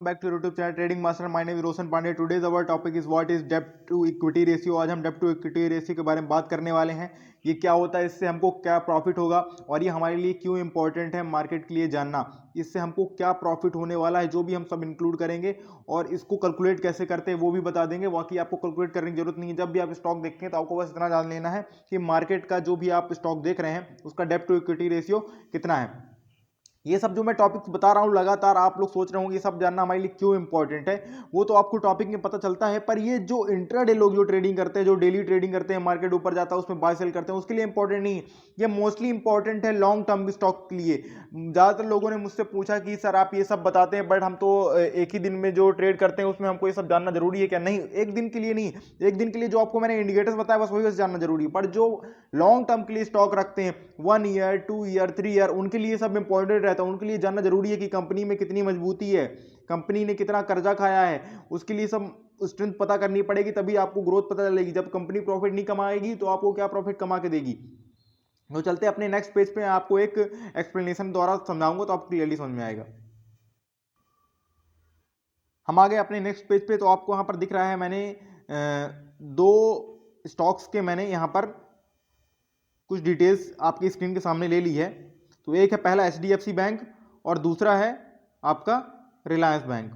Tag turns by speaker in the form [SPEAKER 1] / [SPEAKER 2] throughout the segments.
[SPEAKER 1] Back to YouTube channel trading master. My name is Roshan Pandey. Today's our topic is what is डेब्ट to equity ratio. आज हम डेब्ट to equity ratio के बारे में बात करने वाले हैं। ये क्या होता है, इससे हमको क्या प्रॉफिट होगा और ये हमारे लिए क्यों इंपॉर्टेंट है मार्केट के लिए जानना। इससे हमको क्या प्रॉफिट होने वाला है जो भी हम सब इंक्लूड करेंगे और इसको कैलकुलेट कैसे करते हैं वो भी बता देंगे। बाकी आपको कैलकुलेट करने की जरूरत नहीं है। जब भी आप स्टॉक देखें तो आपको बस इतना जान लेना है कि मार्केट का जो भी आप स्टॉक देख रहे हैं उसका डेब्ट टू इक्विटी रेशियो कितना है। ये सब जो मैं टॉपिक्स बता रहा हूँ लगातार आप लोग सोच रहे होंगे ये सब जानना हमारे लिए क्यों इंपॉर्टेंट है, वो तो आपको टॉपिक में पता चलता है। पर ये जो इंट्राडे लोग जो ट्रेडिंग करते हैं, जो डेली ट्रेडिंग करते हैं, मार्केट ऊपर जाता है उसमें बाय सेल करते हैं, उसके लिए इंपॉर्टेंट नहीं है। ये मोस्टली इंपॉर्टेंट है लॉन्ग टर्म स्टॉक के लिए। ज़्यादातर लोगों ने मुझसे पूछा कि सर आप ये सब बताते हैं बट हम तो एक ही दिन में जो ट्रेड करते हैं उसमें हमको ये सब जानना जरूरी है क्या? नहीं, एक दिन के लिए नहीं। एक दिन के लिए जो आपको मैंने इंडिकेटर्स बताया बस वही बस जानना जरूरी है। पर जो लॉन्ग टर्म के लिए स्टॉक रखते हैं 1 ईयर 2 ईयर 3 ईयर, उनके लिए सब इंपॉर्टेंट रहता है। उनके लिए जानना जरूरी है कि कंपनी में कितनी मजबूती है, कंपनी ने कितना कर्जा खाया है, उसके लिए सब स्ट्रेंथ पता करनी पड़ेगी, तभी आपको ग्रोथ पता चलेगी। जब कंपनी प्रॉफिट नहीं कमाएगी तो आपको क्या प्रॉफिट कमा के देगी। तो चलते अपने नेक्स्ट पेज पे, आपको एक एक्सप्लेनेशन द्वारा समझाऊंगा तो आपको क्लियरली समझ में आएगा। हम आ गए अपने नेक्स्ट पेज पे। तो आपको यहां पर दिख रहा है मैंने दो स्टॉक्स के मैंने यहां पर कुछ डिटेल्स आपकी स्क्रीन के सामने ले ली है। तो एक है पहला HDFC बैंक और दूसरा है आपका रिलायंस बैंक।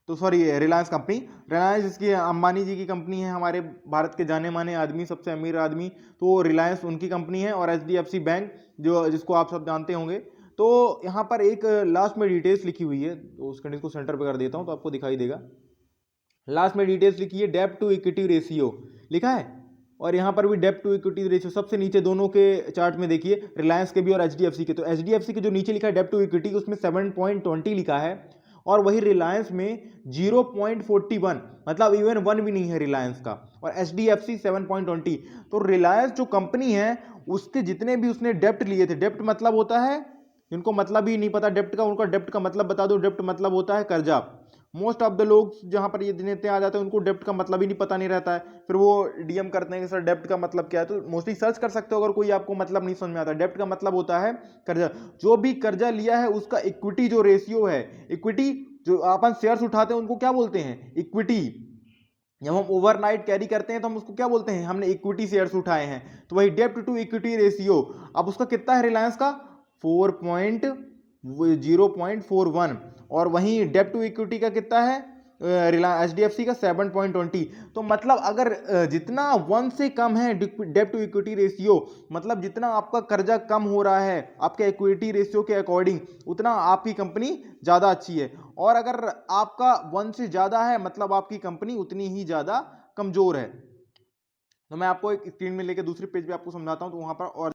[SPEAKER 1] तो सॉरी, रिलायंस कंपनी। रिलायंस इसकी अंबानी जी की कंपनी है, हमारे भारत के जाने माने आदमी, सबसे अमीर आदमी। तो रिलायंस उनकी कंपनी है और HDFC बैंक जो जिसको आप सब जानते होंगे। तो यहाँ पर एक लास्ट में डिटेल्स लिखी हुई है, तो उस कंडीशन को सेंटर पे कर देता हूँ तो आपको दिखाई देगा। लास्ट में डिटेल्स लिखी है डेब्ट टू इक्विटी रेशियो लिखा है, और यहाँ पर भी डेब्ट टू इक्विटी रेशियो सबसे नीचे दोनों के चार्ट में देखिए, रिलायंस के भी और HDFC के। तो HDFC के जो नीचे लिखा है डेब्ट टू इक्विटी उसमें 7.20 लिखा है, और वही रिलायंस में 0.41, मतलब इवन 1 भी नहीं है रिलायंस का, और HDFC 7.20। तो रिलायंस जो कंपनी है उसके जितने भी उसने डेप्ट लिए थे, डेप्ट मतलब होता है, जिनको मतलब ही नहीं पता डेप्ट का, उनका डेप्ट का मतलब बता दो। डेप्ट मतलब होता है कर्जा। मोस्ट ऑफ द लोग जहां पर ये देते आ जाते हैं उनको डेप्ट का मतलब ही नहीं पता नहीं रहता है, फिर वो डीएम करते हैं कि सर डेप्ट का मतलब क्या है। तो मोस्टली सर्च कर सकते हो अगर कोई आपको मतलब नहीं समझ में आता। डेप्ट का मतलब होता है कर्जा। जो भी कर्जा लिया है उसका इक्विटी जो रेशियो है, इक्विटी जो अपन शेयर्स उठाते हैं उनको क्या बोलते हैं? इक्विटी। जब हम ओवरनाइट कैरी करते हैं तो हम उसको क्या बोलते हैं? हमने इक्विटी शेयर्स उठाए हैं। तो वही डेप्ट टू इक्विटी रेशियो अब उसका कितना है रिलायंस का? 0.41। और वहीं डेप्ट टू इक्विटी का कितना है रिलायंस HDFC का? 7.20। तो मतलब अगर जितना 1 से कम है डेप्ट टू इक्विटी रेशियो, मतलब जितना आपका कर्जा कम हो रहा है आपके इक्विटी रेशियो के अकॉर्डिंग, उतना आपकी कंपनी ज्यादा अच्छी है। और अगर आपका 1 से ज्यादा है मतलब आपकी कंपनी उतनी ही ज्यादा कमजोर है। तो मैं आपको एक स्क्रीन में लेके दूसरे पेज पे आपको समझाता हूं। तो वहां पर और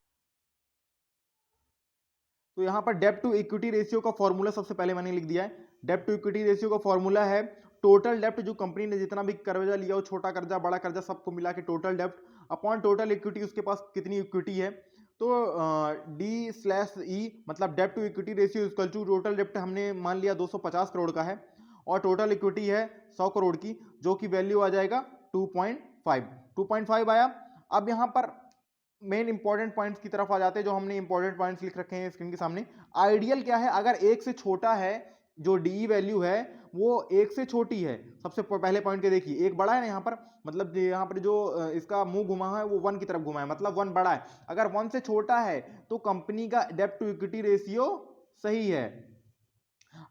[SPEAKER 1] तो यहाँ पर डेब्ट टू इक्विटी रेशियो का फॉर्मूला सबसे पहले मैंने लिख दिया है। डेब्ट टू इक्विटी रेशियो का फॉर्मूला है टोटल डेब्ट, जो कंपनी ने जितना भी कर्जा लिया हो, छोटा कर्जा बड़ा कर्जा सबको मिला के टोटल डेब्ट अपॉन टोटल इक्विटी, उसके पास कितनी इक्विटी है। तो D/E मतलब डेब्ट to equity ratio equal to total डेब्ट हमने मान लिया 250 करोड़ का है, और टोटल इक्विटी है 100 करोड़ की, जो कि वैल्यू आ जाएगा 2.5 आया। अब यहाँ पर मेन इंपॉर्टेंट पॉइंट्स की तरफ आ जाते हैं, जो हमने इंपॉर्टेंट पॉइंट्स लिख रखे हैं स्क्रीन के सामने। आइडियल क्या है? अगर एक से छोटा है, जो डी वैल्यू है वो एक से छोटी है। सबसे पहले पॉइंट के देखिए, एक बड़ा है ना यहाँ पर, मतलब यहाँ पर जो इसका मुंह घुमा है वो 1 की तरफ घुमा है, मतलब 1 बड़ा है। अगर 1 से छोटा है तो कंपनी का डेब्ट टू इक्विटी रेशियो सही है।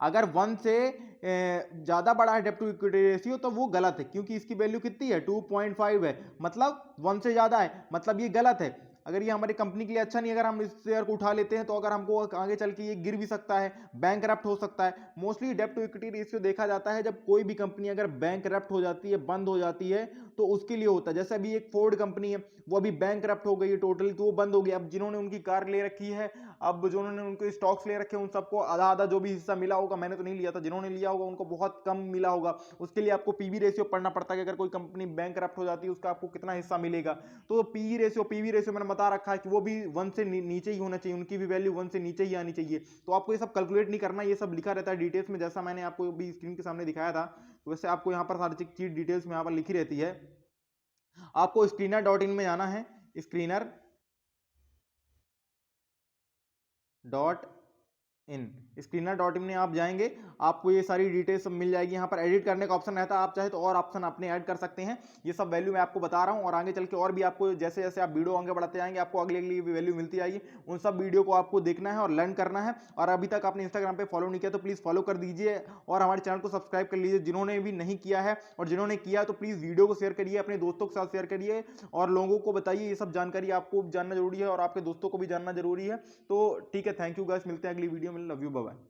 [SPEAKER 1] अगर 1 से ज्यादा बड़ा है डेब्ट टू इक्विटी रेशियो तो वो गलत है, क्योंकि इसकी वैल्यू कितनी है? 2.5 है, मतलब 1 से ज्यादा है, मतलब ये गलत है। अगर ये हमारी कंपनी के लिए अच्छा नहीं, अगर हम इस शेयर को उठा लेते हैं तो अगर हमको आगे चल के ये गिर भी सकता है, बैंकरप्ट हो सकता है। मोस्टली डेब्ट टू इक्विटी रेशियो देखा जाता है जब कोई भी कंपनी अगर बैंकरप्ट हो जाती है, बंद हो जाती है, तो उसके लिए होता है। जैसे अभी एक फोर्ड कंपनी है, वो अभी बैंकरप्ट हो गई है टोटली, तो वो बंद हो गई। अब जिन्होंने उनकी कार ले रखी है, अब जिन्होंने उनके स्टॉक्स ले रखे हैं, उन सबको आधा आधा जो भी हिस्सा मिला होगा, मैंने तो नहीं लिया था, जिन्होंने लिया होगा उनको बहुत कम मिला होगा। उसके लिए आपको पीवी रेशियो पढ़ना पड़ता है कि अगर कोई कंपनी बैंकरप्ट हो जाती है उसका आपको कितना हिस्सा मिलेगा। तो पीवी रेशियो मैंने बता रखा है कि वो भी 1 से नीचे ही होना चाहिए, उनकी भी वैल्यू 1 से नीचे ही आनी चाहिए। तो आपको ये सब कैलकुलेट नहीं करना, ये सब लिखा रहता है डिटेल्स में, जैसा मैंने आपको भी स्क्रीन के सामने दिखाया था। वैसे आपको यहाँ पर सारी चीज डिटेल्स में यहाँ पर लिखी रहती है। आपको screener.in में जाना है, screener.in। इन स्क्रीनर.इन में आप जाएंगे, आपको ये सारी डिटेल्स सब मिल जाएगी। यहाँ पर एडिट करने का ऑप्शन रहता है, आप चाहे तो और ऑप्शन अपने ऐड कर सकते हैं। ये सब वैल्यू मैं आपको बता रहा हूँ और आगे चल के और भी आपको जैसे जैसे आप वीडियो आगे बढ़ाते जाएंगे आपको अगली अगली वैल्यू मिलती जाएगी। उन सब वीडियो को आपको देखना है और लर्न करना है। और अभी तक आपने इंस्टाग्राम पे फॉलो नहीं किया तो प्लीज़ फॉलो कर दीजिए और हमारे चैनल को सब्सक्राइब कर लीजिए जिन्होंने भी नहीं किया है। और जिन्होंने किया तो प्लीज़ वीडियो को शेयर करिए, अपने दोस्तों के साथ शेयर करिए और लोगों को बताइए। ये सब जानकारी आपको जानना जरूरी है और आपके दोस्तों को भी जानना जरूरी है। तो ठीक है, थैंक यू गाइस, मिलते हैं अगली वीडियो में। Love you, bye bye.